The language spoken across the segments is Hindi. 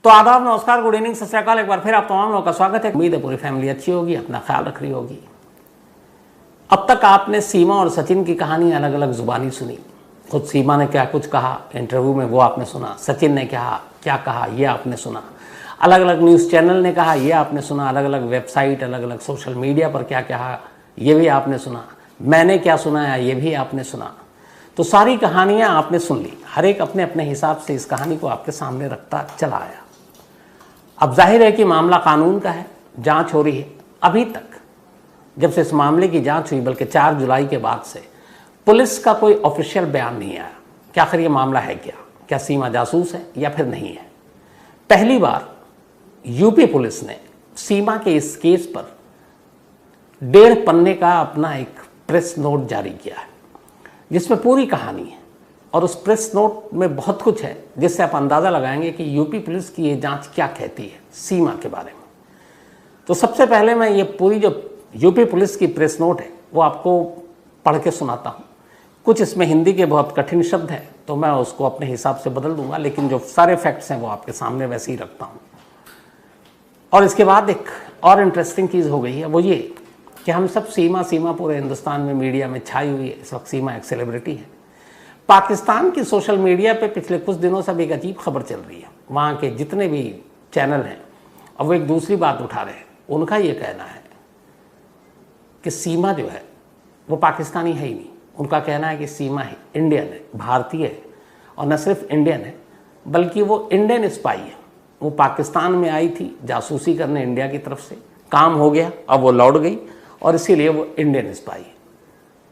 तो आदाब, नमस्कार, गुड इवनिंग, सत श्री अकाल। एक बार फिर आप तमाम लोगों का स्वागत है। उम्मीद है पूरी फैमिली अच्छी होगी, अपना ख्याल रख रही होगी। अब तक आपने सीमा और सचिन की कहानी अलग अलग जुबानी सुनी। खुद सीमा ने क्या कुछ कहा इंटरव्यू में वो आपने सुना, सचिन ने क्या कहा ये आपने सुना, अलग अलग न्यूज़ चैनल ने कहा ये आपने सुना, अलग अलग वेबसाइट, अलग अलग सोशल मीडिया पर क्या कहा ये भी आपने सुना, मैंने क्या सुनाया ये भी आपने सुना। तो सारी कहानियाँ आपने सुन ली, हर एक अपने अपने हिसाब से इस कहानी को आपके सामने रखता चला आया। अब जाहिर है कि मामला कानून का है, जांच हो रही है। अभी तक जब से इस मामले की जांच हुई, बल्कि 4 जुलाई के बाद से पुलिस का कोई ऑफिशियल बयान नहीं आया कि आखिर ये मामला है क्या सीमा जासूस है या फिर नहीं है। पहली बार यूपी पुलिस ने सीमा के इस केस पर 1.5 पन्ने का अपना एक प्रेस नोट जारी किया है, जिसमें पूरी कहानी है। और उस प्रेस नोट में बहुत कुछ है जिससे आप अंदाज़ा लगाएंगे कि यूपी पुलिस की ये जांच क्या कहती है सीमा के बारे में। तो सबसे पहले मैं ये पूरी जो यूपी पुलिस की प्रेस नोट है वो आपको पढ़ के सुनाता हूँ। कुछ इसमें हिंदी के बहुत कठिन शब्द हैं तो मैं उसको अपने हिसाब से बदल दूंगा, लेकिन जो सारे फैक्ट्स हैं वो आपके सामने वैसे ही रखता हूँ। और इसके बाद एक और इंटरेस्टिंग चीज़ हो गई है, वो ये कि हम सब सीमा पूरे हिंदुस्तान में मीडिया में छाई हुई है। इस वक्त सीमा एक सेलिब्रिटी है। पाकिस्तान की सोशल मीडिया पे पिछले कुछ दिनों से एक अजीब खबर चल रही है। वहाँ के जितने भी चैनल हैं अब वो एक दूसरी बात उठा रहे हैं। उनका ये कहना है कि सीमा जो है वो पाकिस्तानी है ही नहीं। उनका कहना है कि सीमा ही इंडियन है, भारतीय है, और न सिर्फ इंडियन है बल्कि वो इंडियन स्पाई है। वो पाकिस्तान में आई थी जासूसी करने इंडिया की तरफ से, काम हो गया, अब वो लौट गई और इसीलिए वो इंडियन स्पाई है।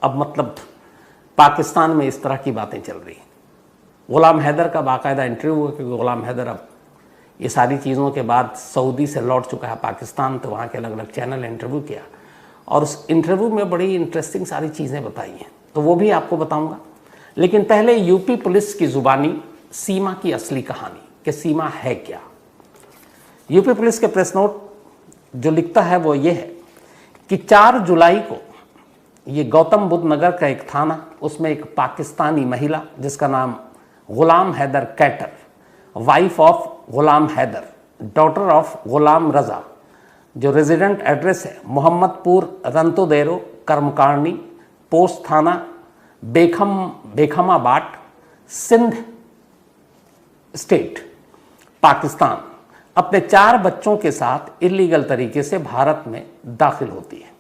अब मतलब पाकिस्तान में इस तरह की बातें चल रही हैं। गुलाम हैदर का बाकायदा इंटरव्यू हुआ कि गुलाम हैदर अब ये सारी चीज़ों के बाद सऊदी से लौट चुका है पाकिस्तान, तो वहाँ के अलग अलग चैनल ने इंटरव्यू किया और उस इंटरव्यू में बड़ी इंटरेस्टिंग सारी चीज़ें बताई हैं, तो वो भी आपको बताऊँगा। लेकिन पहले यूपी पुलिस की ज़ुबानी सीमा की असली कहानी कि सीमा है क्या। यूपी पुलिस के प्रेस नोट जो लिखता है वो ये है कि 4 जुलाई को ये गौतम बुद्ध नगर का एक थाना, उसमें एक पाकिस्तानी महिला जिसका नाम गुलाम हैदर कैटर, wife of Ghulam Haider, daughter of Ghulam Raza, जो रेजिडेंट एड्रेस है मोहम्मदपुर रंतोदेरो कर्मकांडी, पोस्ट थाना बेखमाबाद, सिंध स्टेट, पाकिस्तान, अपने 4 बच्चों के साथ इलीगल तरीके से भारत में दाखिल होती है।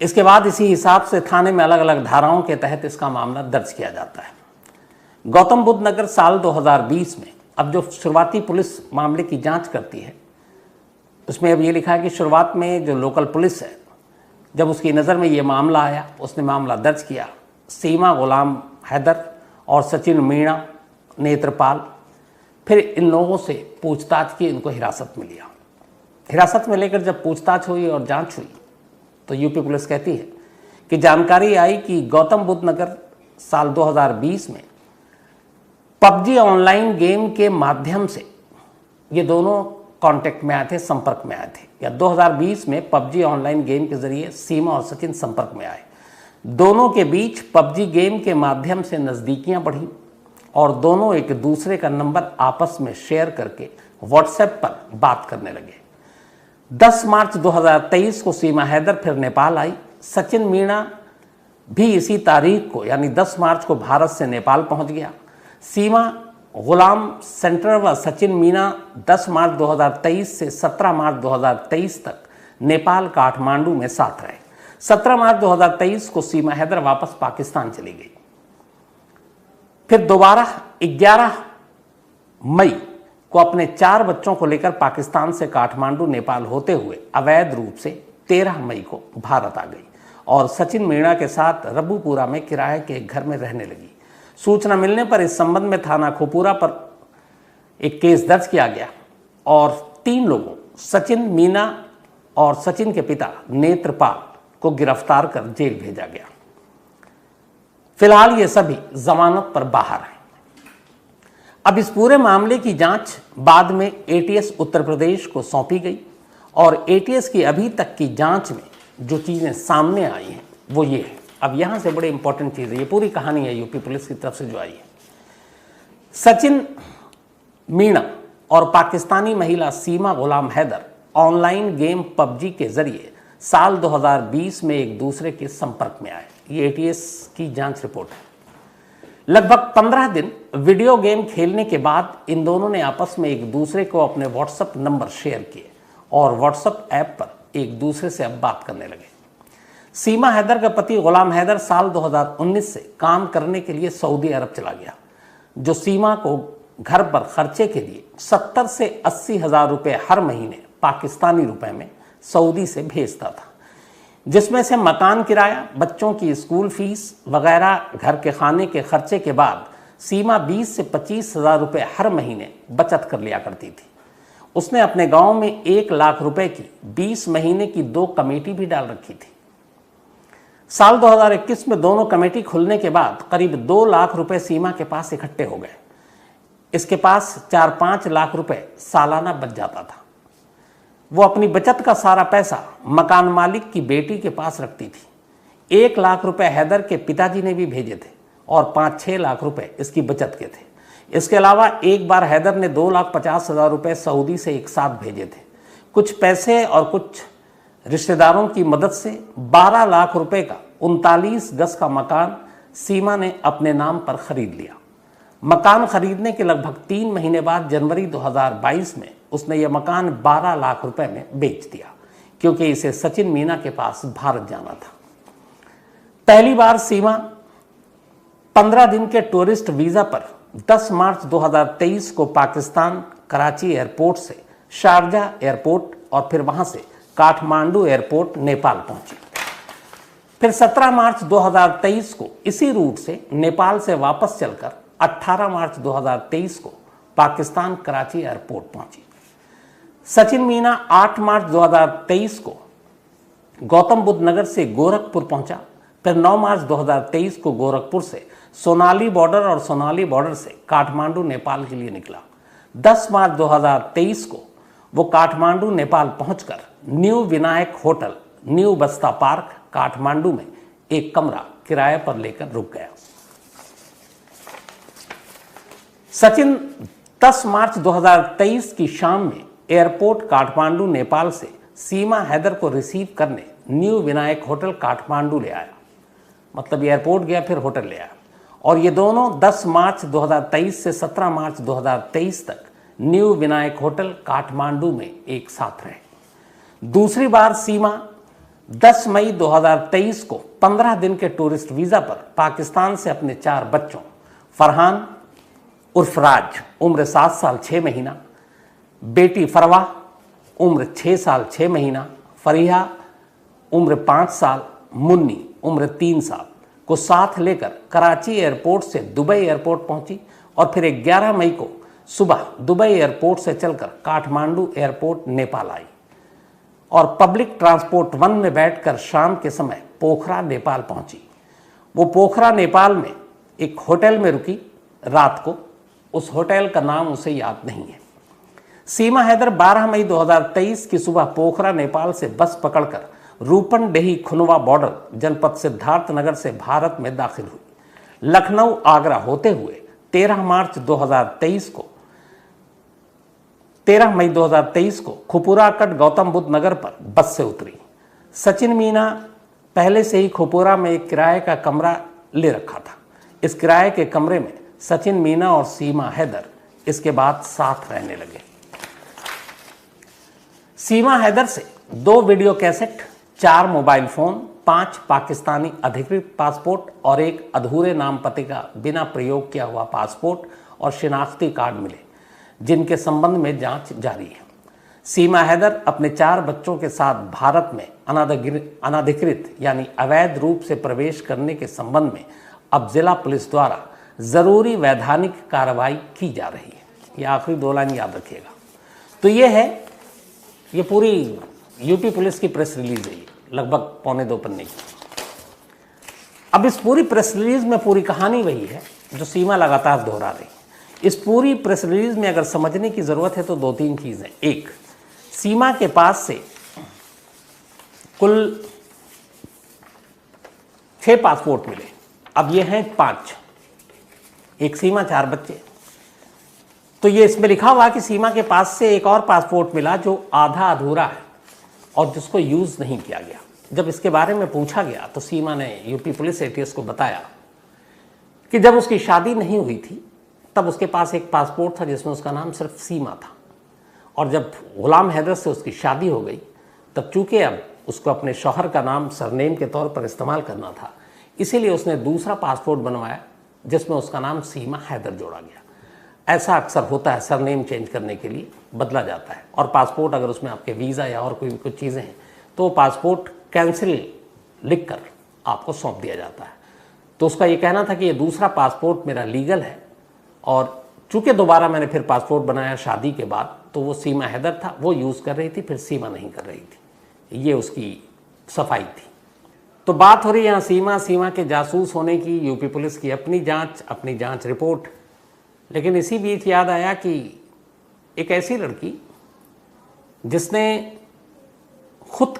इसके बाद इसी हिसाब से थाने में अलग अलग धाराओं के तहत इसका मामला दर्ज किया जाता है। गौतम बुद्ध नगर साल 2020 में अब जो शुरुआती पुलिस मामले की जांच करती है उसमें अब ये लिखा है कि शुरुआत में जो लोकल पुलिस है, जब उसकी नज़र में ये मामला आया उसने मामला दर्ज किया। सीमा, गुलाम हैदर और सचिन मीणा, नेत्रपाल, फिर इन लोगों से पूछताछ की, इनको हिरासत में लिया। हिरासत में लेकर जब पूछताछ हुई और जांच हुई तो यूपी पुलिस कहती है कि जानकारी आई कि गौतम बुद्ध नगर साल 2020 में पबजी ऑनलाइन गेम के माध्यम से ये दोनों कांटेक्ट में आए थे, संपर्क में आए थे, या 2020 में पबजी ऑनलाइन गेम के जरिए सीमा और सचिन संपर्क में आए। दोनों के बीच पबजी गेम के माध्यम से नज़दीकियां बढ़ी और दोनों एक दूसरे का नंबर आपस में शेयर करके व्हाट्सएप पर बात करने लगे। 10 मार्च 2023 को सीमा हैदर फिर नेपाल आई। सचिन मीणा भी इसी तारीख को यानी 10 मार्च को भारत से नेपाल पहुंच गया। सीमा, गुलाम सेंटर व सचिन मीणा 10 मार्च 2023 से 17 मार्च 2023 तक नेपाल काठमांडू में साथ रहे। 17 मार्च 2023 को सीमा हैदर वापस पाकिस्तान चली गई। फिर दोबारा 11 मई को अपने 4 बच्चों को लेकर पाकिस्तान से काठमांडू नेपाल होते हुए अवैध रूप से 13 मई को भारत आ गई और सचिन मीणा के साथ रबूपुरा में किराए के एक घर में रहने लगी। सूचना मिलने पर इस संबंध में थाना खोपुरा पर एक केस दर्ज किया गया और 3 लोगों सचिन, मीणा और सचिन के पिता नेत्रपाल को गिरफ्तार कर जेल भेजा गया। फिलहाल ये सभी जमानत पर बाहर हैं। अब इस पूरे मामले की जांच बाद में एटीएस उत्तर प्रदेश को सौंपी गई और एटीएस की अभी तक की जांच में जो चीज़ें सामने आई हैं वो ये है। अब यहाँ से बड़े इंपॉर्टेंट चीज़ है, ये पूरी कहानी है यूपी पुलिस की तरफ से जो आई है। सचिन मीणा और पाकिस्तानी महिला सीमा गुलाम हैदर ऑनलाइन गेम पबजी के जरिए साल 2020 में एक दूसरे के संपर्क में आए। ये एटीएस की जांच रिपोर्ट है। लगभग 15 दिन वीडियो गेम खेलने के बाद इन दोनों ने आपस में एक दूसरे को अपने व्हाट्सएप नंबर शेयर किए और व्हाट्सएप ऐप पर एक दूसरे से अब बात करने लगे। सीमा हैदर का पति गुलाम हैदर साल 2019 से काम करने के लिए सऊदी अरब चला गया, जो सीमा को घर पर खर्चे के लिए 70 से 80 हज़ार रुपये हर महीने पाकिस्तानी रुपए में सऊदी से भेजता था, जिसमें से मकान किराया, बच्चों की स्कूल फीस वगैरह घर के खाने के खर्चे के बाद सीमा 20 से 25 हज़ार रुपये हर महीने बचत कर लिया करती थी। उसने अपने गांव में 1 लाख रुपए की 20 महीने की 2 कमेटी भी डाल रखी थी। साल 2021 में दोनों कमेटी खुलने के बाद करीब 2 लाख रुपए सीमा के पास इकट्ठे हो गए। इसके पास 4-5 लाख रुपए सालाना बच जाता था। वो अपनी बचत का सारा पैसा मकान मालिक की बेटी के पास रखती थी। 1 लाख रुपए हैदर के पिताजी ने भी भेजे थे और 5-6 लाख रुपए इसकी बचत के थे। इसके अलावा एक बार हैदर ने 2,50,000 रुपए सऊदी से एक साथ भेजे थे। कुछ पैसे और कुछ रिश्तेदारों की मदद से 12 लाख रुपए का 39 गज का मकान सीमा ने अपने नाम पर खरीद लिया। मकान खरीदने के लगभग 3 महीने बाद जनवरी 2022 में उसने यह मकान 12 लाख रुपए में बेच दिया, क्योंकि इसे सचिन मीना के पास भारत जाना था। पहली बार सीमा 15 दिन के टूरिस्ट वीजा पर 10 मार्च 2023 को पाकिस्तान कराची एयरपोर्ट से शारजा एयरपोर्ट और फिर वहां से काठमांडू एयरपोर्ट नेपाल पहुंची। फिर 17 मार्च 2023 को इसी रूट से नेपाल से वापस चलकर 18 मार्च 2023 को पाकिस्तान कराची एयरपोर्ट पहुंची। सचिन मीना 8 मार्च 2023 को गौतम बुद्ध नगर से गोरखपुर पहुंचा। फिर 9 मार्च 2023 को गोरखपुर से सोनाली बॉर्डर और सोनाली बॉर्डर से काठमांडू नेपाल के लिए निकला। 10 मार्च 2023 को वो काठमांडू नेपाल पहुंचकर न्यू विनायक होटल, न्यू बस्ता पार्क काठमांडू में एक कमरा किराए पर लेकर रुक गया। सचिन 10 मार्च 2023 की शाम में एयरपोर्ट काठमांडू नेपाल से सीमा हैदर को रिसीव करने न्यू विनायक होटल काठमांडू ले आया। मतलब एयरपोर्ट गया फिर होटल ले आया, और ये दोनों 10 मार्च 2023 से 17 मार्च 2023 तक न्यू विनायक होटल काठमांडू में एक साथ रहे। दूसरी बार सीमा 10 मई 2023 को 15 दिन के टूरिस्ट वीजा पर पाकिस्तान से अपने 4 बच्चों फरहान उर्फ राज उम्र 7 साल 6 महीना, बेटी फरवा उम्र 6 साल 6 महीना, फरीहा उम्र 5 साल, मुन्नी उम्र 3 साल को साथ लेकर कराची एयरपोर्ट से दुबई एयरपोर्ट पहुंची और फिर 11 मई को सुबह दुबई एयरपोर्ट से चलकर काठमांडू एयरपोर्ट नेपाल आई और पब्लिक ट्रांसपोर्ट 1 में बैठकर शाम के समय पोखरा नेपाल पहुंची। वो पोखरा नेपाल में एक होटल में रुकी रात को। उस होटल का नाम उसे याद नहीं है। सीमा हैदर 12 मई 2023 की सुबह पोखरा नेपाल से बस पकड़कर रूपनडेही खुनवा बॉर्डर जनपद सिद्धार्थ नगर से भारत में दाखिल हुई। लखनऊ आगरा होते हुए 13 मई 2023 को खुपुराकट गौतम बुद्ध नगर पर बस से उतरी। सचिन मीना पहले से ही खुपुरा में एक किराए का कमरा ले रखा था। इस किराए के कमरे में सचिन मीना और सीमा हैदर इसके बाद साथ रहने लगे। सीमा हैदर से 2 video cassette, 4 mobile phone, 5 Pakistani अधिकृत पासपोर्ट और एक अधूरे नाम पते का बिना प्रयोग किया हुआ पासपोर्ट और शिनाख्ती कार्ड मिले, जिनके संबंध में जांच जारी है। सीमा हैदर अपने 4 बच्चों के साथ भारत में अनाधिकृत यानी अवैध रूप से प्रवेश करने के संबंध में अब जिला पुलिस द्वारा जरूरी वैधानिक कार्रवाई की जा रही है। ये आखिरी 2 लाइन याद रखिएगा। तो ये पूरी यूपी पुलिस की प्रेस रिलीज है, लगभग पौने 2 पन्ने की। अब इस पूरी प्रेस रिलीज में पूरी कहानी वही है जो सीमा लगातार दोहरा रही है। इस पूरी प्रेस रिलीज में अगर समझने की जरूरत है तो 2-3 चीजें। एक, सीमा के पास से कुल 6 पासपोर्ट मिले, अब ये हैं 5। एक सीमा 4 बच्चे। तो ये इसमें लिखा हुआ कि सीमा के पास से एक और पासपोर्ट मिला जो आधा अधूरा है और जिसको यूज नहीं किया गया। जब इसके बारे में पूछा गया तो सीमा ने यूपी पुलिस एटीएस को बताया कि जब उसकी शादी नहीं हुई थी तब उसके पास एक पासपोर्ट था जिसमें उसका नाम सिर्फ सीमा था, और जब गुलाम हैदर से उसकी शादी हो गई तब चूंकि अब उसको अपने शौहर का नाम सरनेम के तौर पर इस्तेमाल करना था, इसीलिए उसने दूसरा पासपोर्ट बनवाया जिसमें उसका नाम सीमा हैदर जोड़ा गया। ऐसा अक्सर होता है, सरनेम चेंज करने के लिए बदला जाता है, और पासपोर्ट अगर उसमें आपके वीज़ा या और कोई भी कुछ चीज़ें हैं तो पासपोर्ट कैंसिल लिखकर आपको सौंप दिया जाता है। तो उसका ये कहना था कि ये दूसरा पासपोर्ट मेरा लीगल है, और चूंकि दोबारा मैंने फिर पासपोर्ट बनाया शादी के बाद तो वो सीमा हैदर था, वो यूज़ कर रही थी, फिर सीमा नहीं कर रही थी। ये उसकी सफाई थी। तो बात हो रही है यहाँ सीमा के जासूस होने की, यूपी पुलिस की अपनी जांच रिपोर्ट। लेकिन इसी बीच याद आया कि एक ऐसी लड़की जिसने खुद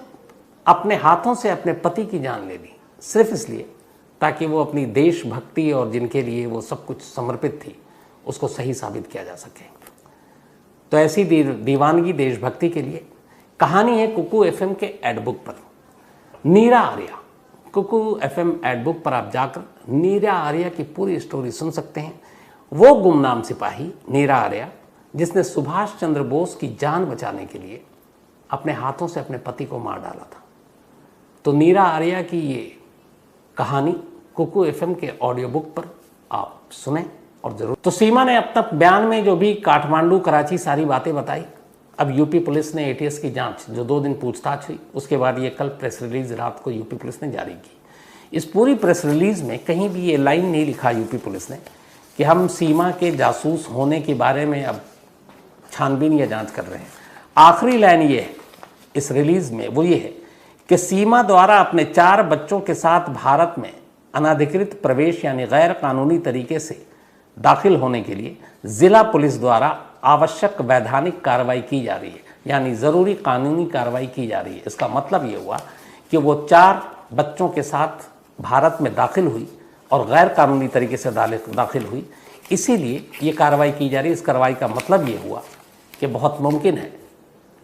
अपने हाथों से अपने पति की जान ले ली सिर्फ इसलिए ताकि वो अपनी देशभक्ति और जिनके लिए वो सब कुछ समर्पित थी उसको सही साबित किया जा सके। तो ऐसी दीवानगी देशभक्ति के लिए कहानी है कुकू एफएम के एडबुक पर। नीरा आर्या, कुकू एफएम एडबुक पर आप जाकर नीरा आर्या की पूरी स्टोरी सुन सकते हैं। वो गुमनाम सिपाही नीरा आर्या जिसने सुभाष चंद्र बोस की जान बचाने के लिए अपने हाथों से अपने पति को मार डाला था। तो नीरा आर्या की ये कहानी कुकू एफएम के ऑडियो बुक पर आप सुने और जरूर। तो सीमा ने अब तक बयान में जो भी काठमांडू कराची सारी बातें बताई, अब यूपी पुलिस ने एटीएस की जांच जो 2 दिन पूछताछ हुई उसके बाद ये कल प्रेस रिलीज रात को यूपी पुलिस ने जारी की। इस पूरी प्रेस रिलीज में कहीं भी ये लाइन नहीं लिखा यूपी पुलिस ने कि हम सीमा के जासूस होने के बारे में अब छानबीन या जांच कर रहे हैं। आखिरी लाइन ये है इस रिलीज में, वो ये है कि सीमा द्वारा अपने 4 बच्चों के साथ भारत में अनाधिकृत प्रवेश यानी गैर कानूनी तरीके से दाखिल होने के लिए जिला पुलिस द्वारा आवश्यक वैधानिक कार्रवाई की जा रही है, यानी ज़रूरी कानूनी कार्रवाई की जा रही है। इसका मतलब ये हुआ कि वो 4 बच्चों के साथ भारत में दाखिल हुई और गैर कानूनी तरीके से दाखिल हुई, इसीलिए ये कार्रवाई की जा रही है। इस कार्रवाई का मतलब ये हुआ कि बहुत मुमकिन है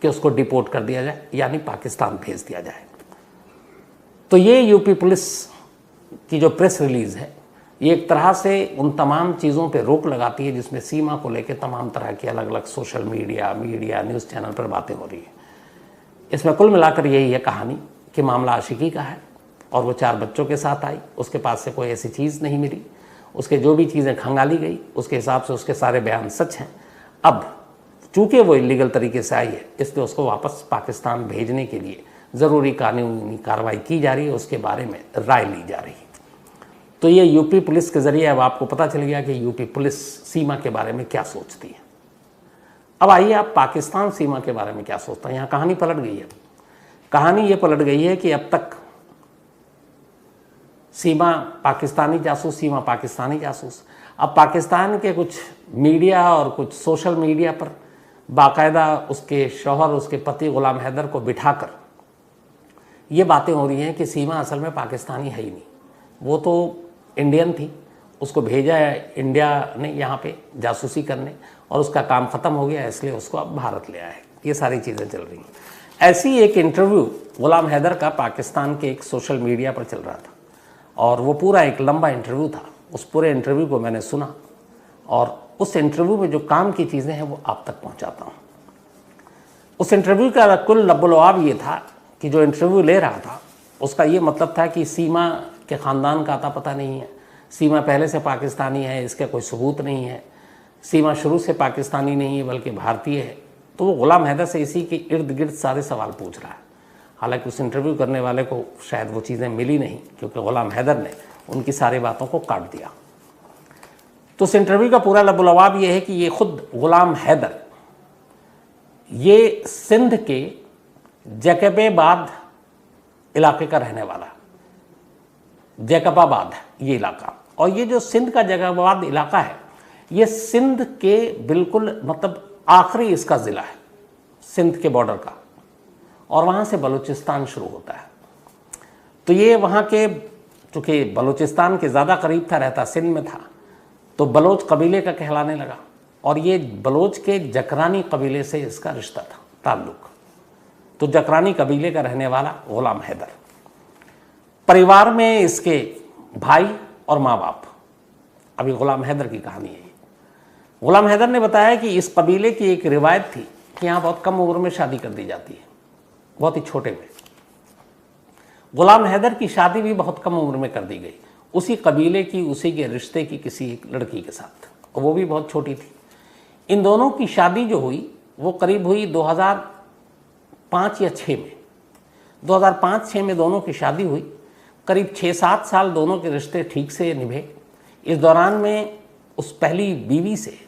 कि उसको डिपोर्ट कर दिया जाए यानी पाकिस्तान भेज दिया जाए। तो ये यूपी पुलिस की जो प्रेस रिलीज़ है ये एक तरह से उन तमाम चीज़ों पे रोक लगाती है जिसमें सीमा को लेकर तमाम तरह की अलग अलग सोशल मीडिया न्यूज़ चैनल पर बातें हो रही है। इसमें कुल मिलाकर यही है कहानी कि मामला आशिकी का है और वो 4 बच्चों के साथ आई, उसके पास से कोई ऐसी चीज़ नहीं मिली, उसके जो भी चीज़ें खंगाली गई उसके हिसाब से उसके सारे बयान सच हैं। अब चूँकि वो इलीगल तरीके से आई है इसलिए उसको वापस पाकिस्तान भेजने के लिए ज़रूरी कानूनी कार्रवाई की जा रही है, उसके बारे में राय ली जा रही है। तो ये यूपी पुलिस के ज़रिए अब आपको पता चल गया कि यूपी पुलिस सीमा के बारे में क्या सोचती है। अब आइए आप पाकिस्तान सीमा के बारे में क्या सोचता है। यहाँ कहानी पलट गई है। कहानी ये पलट गई है कि अब तक सीमा पाकिस्तानी जासूस। अब पाकिस्तान के कुछ मीडिया और कुछ सोशल मीडिया पर बाकायदा उसके शौहर उसके पति गुलाम हैदर को बिठाकर ये बातें हो रही हैं कि सीमा असल में पाकिस्तानी है ही नहीं, वो तो इंडियन थी, उसको भेजा है इंडिया ने यहाँ पे जासूसी करने और उसका काम ख़त्म हो गया इसलिए उसको अब भारत ले आया है। ये सारी चीज़ें चल रही हैं। ऐसी एक इंटरव्यू गुलाम हैदर का पाकिस्तान के एक सोशल मीडिया पर चल रहा था और वो पूरा एक लंबा इंटरव्यू था। उस पूरे इंटरव्यू को मैंने सुना और उस इंटरव्यू में जो काम की चीज़ें हैं वो आप तक पहुँचाता हूँ। उस इंटरव्यू का कुल लबोलवाब ये था कि जो इंटरव्यू ले रहा था उसका ये मतलब था कि सीमा के ख़ानदान का अता पता नहीं है, सीमा पहले से पाकिस्तानी है, इसका कोई सबूत नहीं है, सीमा शुरू से पाकिस्तानी नहीं है बल्कि भारतीय है। तो वो गुलाम हैदर से इसी के इर्द गिर्द सारे सवाल पूछ रहा है। हालांकि उस इंटरव्यू करने वाले को शायद वो चीज़ें मिली नहीं क्योंकि गुलाम हैदर ने उनकी सारी बातों को काट दिया। तो उस इंटरव्यू का पूरा लबोलवाब ये है कि ये खुद गुलाम हैदर ये सिंध के जैकबाबाद इलाके का रहने वाला, जैकबाबाद ये इलाका, और ये जो सिंध का जैकबाबाद इलाका है ये सिंध के बिल्कुल मतलब आखिरी इसका ज़िला है सिंध के बॉर्डर का, और वहाँ से बलूचिस्तान शुरू होता है। तो ये वहाँ के चूँकि बलूचिस्तान के ज़्यादा करीब था, रहता सिंध में था, तो बलोच कबीले का कहलाने लगा। और ये बलोच के जकरानी कबीले से इसका रिश्ता था, ताल्लुक। तो जकरानी कबीले का रहने वाला गुलाम हैदर। परिवार में इसके भाई और माँ बाप। अभी गुलाम हैदर की कहानी है। गुलाम हैदर ने बताया कि इस कबीले की एक रिवायत थी कि यहाँ बहुत कम उम्र में शादी कर दी जाती है, बहुत ही छोटे में। गुलाम हैदर की शादी भी बहुत कम उम्र में कर दी गई, उसी कबीले की, उसी के रिश्ते की किसी एक लड़की के साथ, और वो भी बहुत छोटी थी। इन दोनों की शादी जो हुई वो करीब हुई 2005 या 6 में। 2005-6 में दोनों की शादी हुई। करीब 6-7 साल दोनों के रिश्ते ठीक से निभे। इस दौरान में उस पहली बीवी से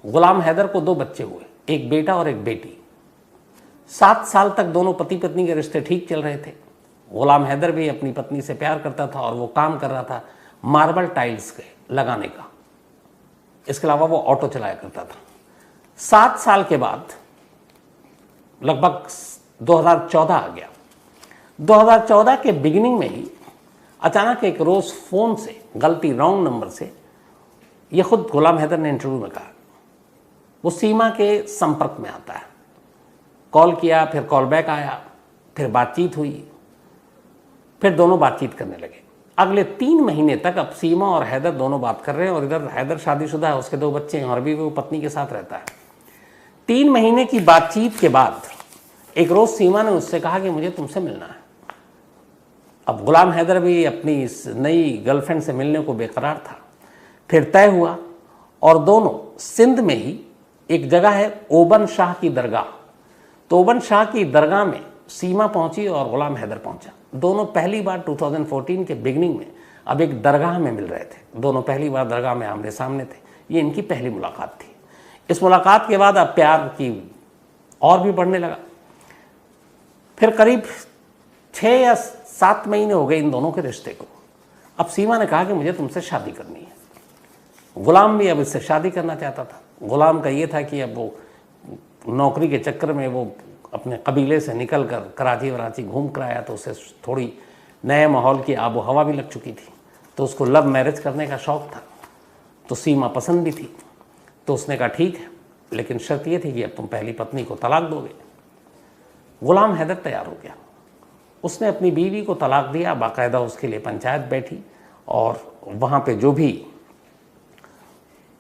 गुलाम हैदर को 2 बच्चे हुए, एक बेटा और एक बेटी। 7 साल तक दोनों पति पत्नी के रिश्ते ठीक चल रहे थे। गुलाम हैदर भी अपनी पत्नी से प्यार करता था और वो काम कर रहा था मार्बल टाइल्स के लगाने का। इसके अलावा वो ऑटो चलाया करता था। 7 साल के बाद लगभग 2014 आ गया। 2014 के बिगिनिंग में ही अचानक एक रोज़ फ़ोन से, गलती रॉन्ग नंबर से, ये खुद गुलाम हैदर ने इंटरव्यू में कहा, वो सीमा के संपर्क में आता है। कॉल किया, फिर कॉल बैक आया, फिर बातचीत हुई, फिर दोनों बातचीत करने लगे। अगले 3 महीने तक अब सीमा और हैदर दोनों बात कर रहे हैं, और इधर हैदर शादीशुदा है, उसके 2 बच्चे हैं और भी वो पत्नी के साथ रहता है। 3 महीने की बातचीत के बाद एक रोज़ सीमा ने उससे कहा कि मुझे तुमसे मिलना है। अब गुलाम हैदर भी अपनी इस नई गर्लफ्रेंड से मिलने को बेकरार था। फिर तय हुआ और दोनों सिंध में ही एक जगह है ओबन शाह की दरगाह, तो ओबन शाह की दरगाह में सीमा पहुंची और गुलाम हैदर पहुंचा। दोनों पहली बार 2014 के बिगनिंग में अब एक दरगाह में मिल रहे थे। दोनों पहली बार दरगाह में आमने सामने थे। ये इनकी पहली मुलाकात थी। इस मुलाकात के बाद अब प्यार की और भी बढ़ने लगा। फिर करीब 6 या 7 महीने हो गए इन दोनों के रिश्ते को। अब सीमा ने कहा कि मुझे तुमसे शादी करनी है। गुलाम भी अब इससे शादी करना चाहता था। गुलाम का ये था कि अब वो नौकरी के चक्कर में वो अपने कबीले से निकल कर कराची वराची घूम कर आया, तो उसे थोड़ी नए माहौल की आबो हवा भी लग चुकी थी, तो उसको लव मैरिज करने का शौक़ था। तो सीमा पसंद भी थी, तो उसने कहा ठीक है, लेकिन शर्त ये थी कि अब तुम पहली पत्नी को तलाक दोगे। गुलाम हैदर तैयार हो गया। उसने अपनी बीवी को तलाक दिया। बाकायदा उसके लिए पंचायत बैठी और वहाँ पे जो भी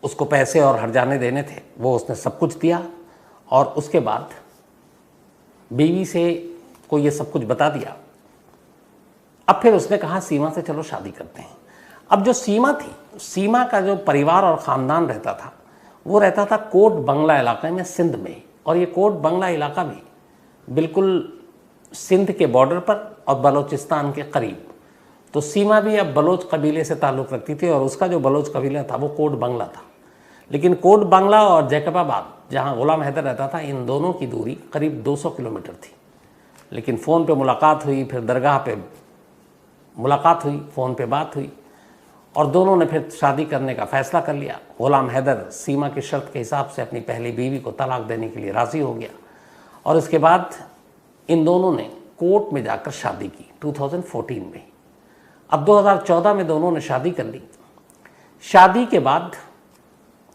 उसको पैसे और हर्जाने देने थे वो उसने सब कुछ दिया, और उसके बाद बीवी से को ये सब कुछ बता दिया। अब फिर उसने कहा सीमा से चलो शादी करते हैं। अब जो सीमा थी, सीमा का जो परिवार और ख़ानदान रहता था वो रहता था कोट बंगला इलाके में, सिंध में। और ये कोट बंगला इलाका भी बिल्कुल सिंध के बॉर्डर पर और बलोचिस्तान के करीब। तो सीमा भी अब बलोच कबीले से ताल्लुक़ रखती थी, और उसका जो बलोच कबीला था वो कोट बंगला था। लेकिन कोट बंगला और जैकबाबाद, जहाँ गुलाम हैदर रहता था, इन दोनों की दूरी करीब 200 किलोमीटर थी। लेकिन फ़ोन पे मुलाकात हुई, फिर दरगाह पे मुलाकात हुई, फ़ोन पे बात हुई, और दोनों ने फिर शादी करने का फ़ैसला कर लिया। गुलाम हैदर सीमा की शर्त के हिसाब से अपनी पहली बीवी को तलाक देने के लिए राज़ी हो गया, और इसके बाद इन दोनों ने कोर्ट में जाकर शादी की 2014 में। अब 2014 में दोनों ने शादी कर ली। शादी के बाद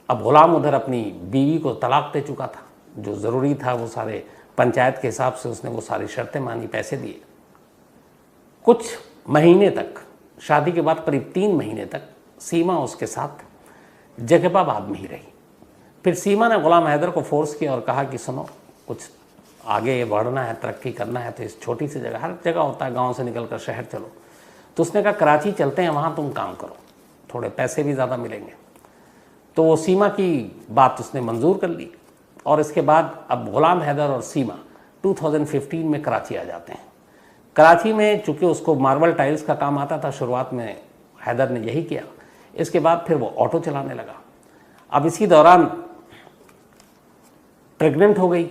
अब गुलाम उधर अपनी बीवी को तलाक दे चुका था, जो ज़रूरी था वो सारे पंचायत के हिसाब से उसने वो सारी शर्तें मानी, पैसे दिए। कुछ महीने तक, शादी के बाद करीब 3 महीने तक सीमा उसके साथ जैकबाबाद में ही रही। फिर सीमा ने गुलाम हैदर को फोर्स किया और कहा कि सुनो, कुछ आगे बढ़ना है, तरक्की करना है, तो इस छोटी सी जगह, हर जगह होता है गांव से निकलकर शहर चलो, तो उसने कहा कराची चलते हैं, वहाँ तुम काम करो, थोड़े पैसे भी ज़्यादा मिलेंगे। तो वो सीमा की बात उसने मंजूर कर ली, और इसके बाद अब गुलाम हैदर और सीमा 2015 में कराची आ जाते हैं। कराची में चूँकि उसको मार्बल टाइल्स का काम आता था, शुरुआत में हैदर ने यही किया। इसके बाद फिर वो ऑटो चलाने लगा। अब इसी दौरान प्रेग्नेंट हो गई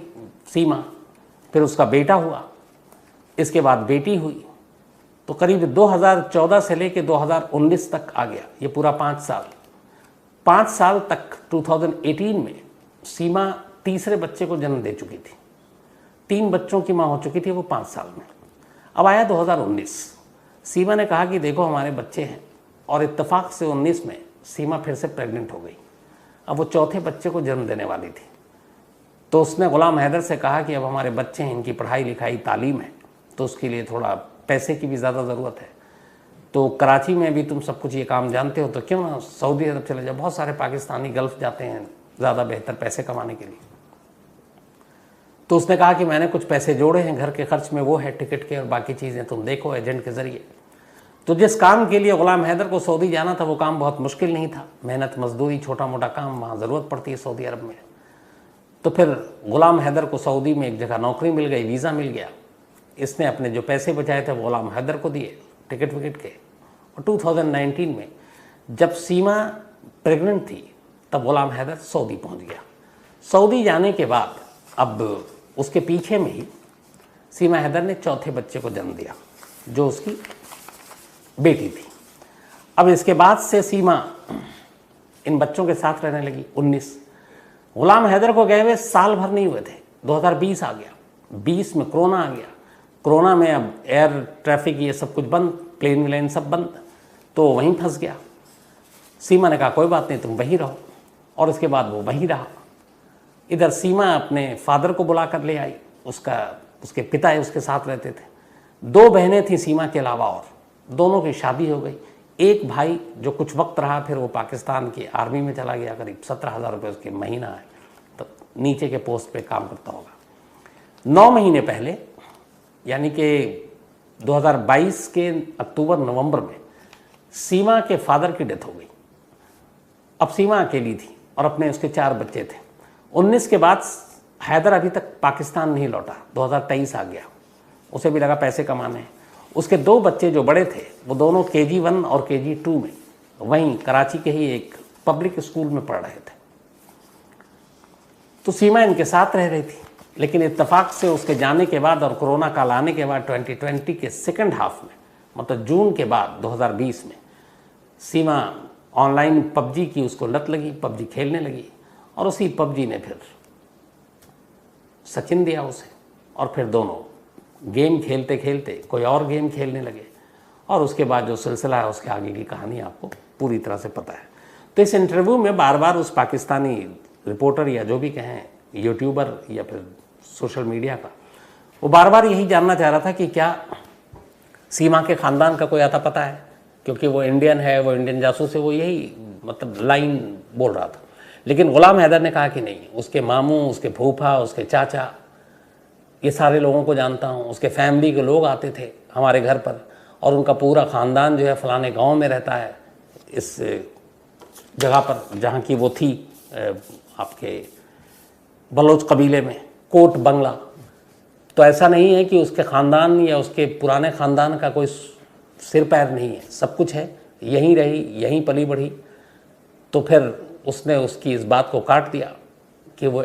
सीमा, फिर उसका बेटा हुआ, इसके बाद बेटी हुई। तो करीब 2014 से लेकर 2019 तक आ गया, ये पूरा 5 साल। 5 साल तक 2018 में सीमा तीसरे बच्चे को जन्म दे चुकी थी। 3 बच्चों की माँ हो चुकी थी वो 5 साल में। अब आया 2019, सीमा ने कहा कि देखो हमारे बच्चे हैं, और इत्तेफाक से 19 में सीमा फिर से प्रेग्नेंट हो गई। अब वो चौथे बच्चे को जन्म देने वाली थी। तो उसने गुलाम हैदर से कहा कि अब हमारे बच्चे हैं, इनकी पढ़ाई लिखाई तालीम है, तो उसके लिए थोड़ा पैसे की भी ज़्यादा ज़रूरत है। तो कराची में भी तुम सब कुछ ये काम जानते हो, तो क्यों ना सऊदी अरब चले जाओ। बहुत सारे पाकिस्तानी गल्फ़ जाते हैं ज़्यादा बेहतर पैसे कमाने के लिए। तो उसने कहा कि मैंने कुछ पैसे जोड़े हैं, घर के खर्च में वो है, टिकट के और बाकी चीज़ें तुम देखो एजेंट के ज़रिए। तो जिस काम के लिए गुलाम हैदर को सऊदी जाना था वो काम बहुत मुश्किल नहीं था, मेहनत मजदूरी छोटा मोटा काम वहाँ ज़रूरत पड़ती है सऊदी अरब में। तो फिर गुलाम हैदर को सऊदी में एक जगह नौकरी मिल गई, वीज़ा मिल गया। इसने अपने जो पैसे बचाए थे वो गुलाम हैदर को दिए टिकट विकेट के। और 2019 में जब सीमा प्रेग्नेंट थी तब गुलाम हैदर सऊदी पहुँच गया। सऊदी जाने के बाद अब उसके पीछे में ही सीमा हैदर ने चौथे बच्चे को जन्म दिया जो उसकी बेटी थी। अब इसके बाद से सीमा इन बच्चों के साथ रहने लगी 19। गुलाम हैदर को गए हुए साल भर नहीं हुए थे, 2020 आ गया, 20 में कोरोना आ गया। कोरोना में अब एयर ट्रैफिक ये सब कुछ बंद, प्लेन व्लेन सब बंद, तो वहीं फंस गया। सीमा ने कहा कोई बात नहीं, तुम वहीं रहो, और उसके बाद वो वहीं रहा। इधर सीमा अपने फादर को बुला कर ले आई, उसके पिता उसके साथ रहते थे। 2 बहनें थीं सीमा के अलावा, और दोनों की शादी हो गई। एक भाई जो कुछ वक्त रहा, फिर वो पाकिस्तान की आर्मी में चला गया, करीब 17,000 रुपये उसके महीना है, तो नीचे के पोस्ट पे काम करता होगा। 9 महीने पहले यानी कि 2022 के अक्टूबर नवंबर में सीमा के फादर की डेथ हो गई। अब सीमा अकेली थी और अपने उसके 4 बच्चे थे। 19 के बाद हैदर अभी तक पाकिस्तान नहीं लौटा, 2023 आ गया, उसे भी लगा पैसे कमाने। उसके 2 बच्चे जो बड़े थे वो दोनों KG1 और KG2 में वहीं कराची के ही एक पब्लिक स्कूल में पढ़ रहे थे। तो सीमा इनके साथ रह रही थी, लेकिन इत्तेफाक से उसके जाने के बाद और कोरोना काल आने के बाद 2020 के सेकंड हाफ में, मतलब जून के बाद 2020 में, सीमा ऑनलाइन PUBG की उसको लत लगी, PUBG खेलने लगी, और उसी PUBG ने फिर सचिन दिया उसे, और फिर दोनों गेम खेलते खेलते कोई और गेम खेलने लगे। और उसके बाद जो सिलसिला है उसके आगे की कहानी आपको पूरी तरह से पता है। तो इस इंटरव्यू में बार बार उस पाकिस्तानी रिपोर्टर या जो भी कहें यूट्यूबर या फिर सोशल मीडिया का, वो बार बार यही जानना चाह रहा था कि क्या सीमा के ख़ानदान का कोई आता पता है, क्योंकि वो इंडियन है, वो इंडियन जासूस है, वो यही मतलब लाइन बोल रहा था। लेकिन गुलाम हैदर ने कहा कि नहीं, उसके मामू, उसके फूफा, उसके चाचा, ये सारे लोगों को जानता हूँ, उसके फैमिली के लोग आते थे हमारे घर पर, और उनका पूरा ख़ानदान जो है फ़लाने गांव में रहता है, इस जगह पर जहाँ की वो थी आपके बलोच कबीले में, कोट बंगला। तो ऐसा नहीं है कि उसके ख़ानदान या उसके पुराने ख़ानदान का कोई सिर पैर नहीं है, सब कुछ है, यहीं रही, यहीं पली बढ़ी। तो फिर उसने उसकी इस बात को काट दिया कि वो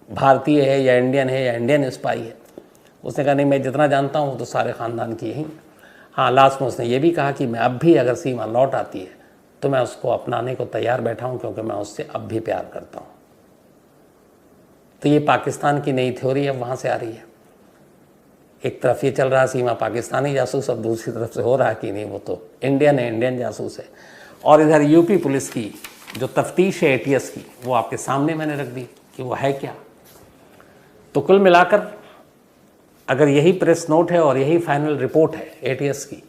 भारतीय है या इंडियन है या इंडियन स्पाई है। उसने कहा नहीं, मैं जितना जानता हूँ तो सारे ख़ानदान की यहीं। हाँ, लास्ट में उसने ये भी कहा कि मैं अब भी अगर सीमा लौट आती है तो मैं उसको अपनाने को तैयार बैठा हूँ, क्योंकि मैं उससे अब भी प्यार करता हूँ। तो ये पाकिस्तान की नई थ्योरी अब वहाँ से आ रही है। एक तरफ ये चल रहा है सीमा पाकिस्तानी जासूस, अब दूसरी तरफ से हो रहा है कि नहीं, वो तो इंडियन है, इंडियन जासूस है। और इधर यूपी पुलिस की जो तफ्तीश है ATS की, वो आपके सामने मैंने रख दी कि वो है क्या। तो कुल मिलाकर अगर यही प्रेस नोट है और यही फाइनल रिपोर्ट है ATS की,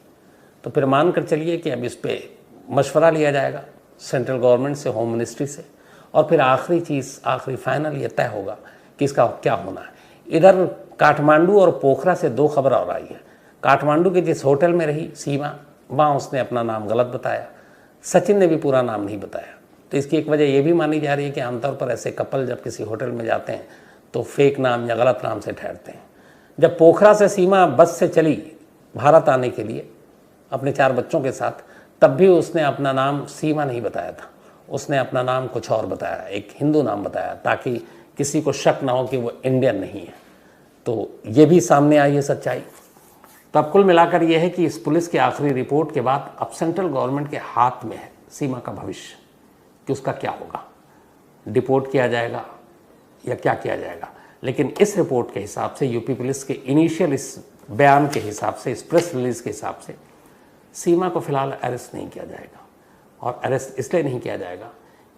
तो फिर मान कर चलिए कि अब इस पर मशवरा लिया जाएगा सेंट्रल गवर्नमेंट से, होम मिनिस्ट्री से, और फिर आखिरी चीज़, आखिरी फाइनल ये तय होगा कि इसका क्या होना है। इधर काठमांडू और पोखरा से 2 खबर और आई है। काठमांडू के जिस होटल में रही सीमा, वहाँ उसने अपना नाम गलत बताया, सचिन ने भी पूरा नाम नहीं बताया। तो इसकी एक वजह ये भी मानी जा रही है कि आमतौर पर ऐसे कपल जब किसी होटल में जाते हैं तो फेक नाम या गलत नाम से ठहरते हैं। जब पोखरा से सीमा बस से चली भारत आने के लिए अपने 4 बच्चों के साथ, तब भी उसने अपना नाम सीमा नहीं बताया था, उसने अपना नाम कुछ और बताया, एक हिंदू नाम बताया, ताकि किसी को शक ना हो कि वो इंडियन नहीं है। तो ये भी सामने आई है सच्चाई। तो अब कुल मिलाकर यह है कि इस पुलिस की आखिरी रिपोर्ट के बाद अब सेंट्रल गवर्नमेंट के हाथ में है सीमा का भविष्य, कि उसका क्या होगा, डिपोर्ट किया जाएगा या क्या किया जाएगा। लेकिन इस रिपोर्ट के हिसाब से, यूपी पुलिस के इनिशियल इस बयान के हिसाब से, इस प्रेस रिलीज के हिसाब से, सीमा को फिलहाल अरेस्ट नहीं किया जाएगा। और अरेस्ट इसलिए नहीं किया जाएगा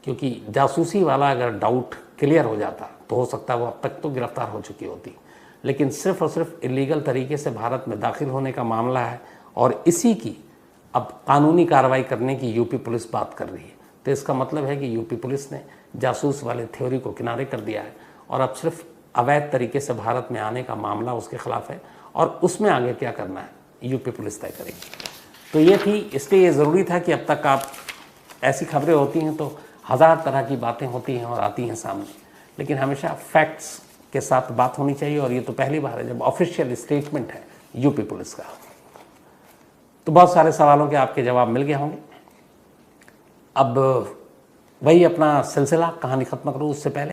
क्योंकि जासूसी वाला अगर डाउट क्लियर हो जाता तो हो सकता है वो अब तक तो गिरफ्तार हो चुकी होती, लेकिन सिर्फ और सिर्फ इलीगल तरीके से भारत में दाखिल होने का मामला है और इसी की अब कानूनी कार्रवाई करने की यूपी पुलिस बात कर रही है। तो इसका मतलब है कि यूपी पुलिस ने जासूस वाले थ्योरी को किनारे कर दिया है और अब सिर्फ अवैध तरीके से भारत में आने का मामला उसके खिलाफ है और उसमें आगे क्या करना है यूपी पुलिस तय करेगी। तो ये थी, इसलिए ये ज़रूरी था कि अब तक आप ऐसी खबरें होती हैं तो हज़ार तरह की बातें होती हैं और आती हैं सामने, लेकिन हमेशा फैक्ट्स के साथ बात होनी चाहिए और ये तो पहली बार है जब ऑफिशियल स्टेटमेंट है यूपी पुलिस का। तो बहुत सारे सवालों के आपके जवाब मिल गए होंगे। अब वही अपना सिलसिला कहानी ख़त्म करूँ उससे पहले